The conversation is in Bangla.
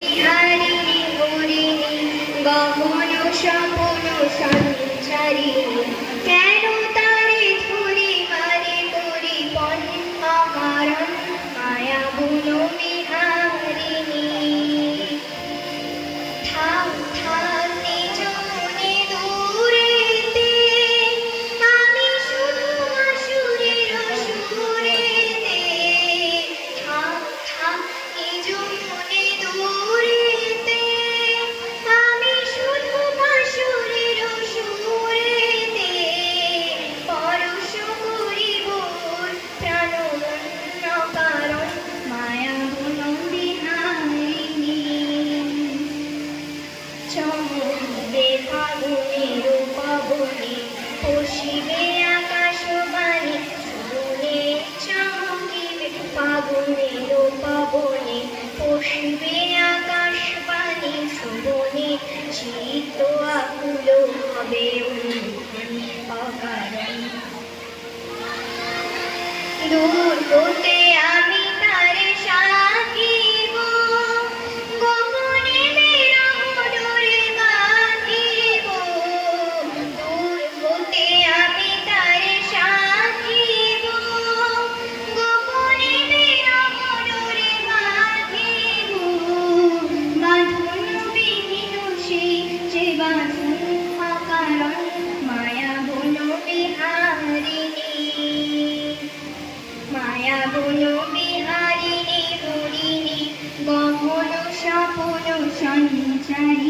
বিহারিণী হরিণী গহন স্বপন সঞ্চারিণী কেন তারে ধরি মারে করি পণে অকারণ মায়া গুণ বিহারিণী থাক থাক নিজ মনে দূরেতে আমি শুধু আসুরের সুরেতে থাক থাক নিজ মনে দূরেতে আমি শুধু আসুরের সুরেতে পরশ করিব প্রাণবন্য কারণ মায়া গুণ বিহারিণী চমকিবে ফাগুনের পবনে পশিবে আকাশবাণী শুনে চমকিবে ফাগুনের পবনে পশিবে আকাশবাণী শুনে চিত্ত আকুল হবে অকারণ দূর হতে আমি তারে সাকিব গোপনে বিরহ ডোরে বাঁধিব দূর হতে আমি তারে সাকিব গোপনে বিরহ ডোরে বাঁধিব বাঁধন বিহীন সেই যে বাঁধন অকারণ মায়া গুণ বিহারিণী মায়া গুণ বিহারিণী হরিণী গহন স্বপন সঞ্চারিণী।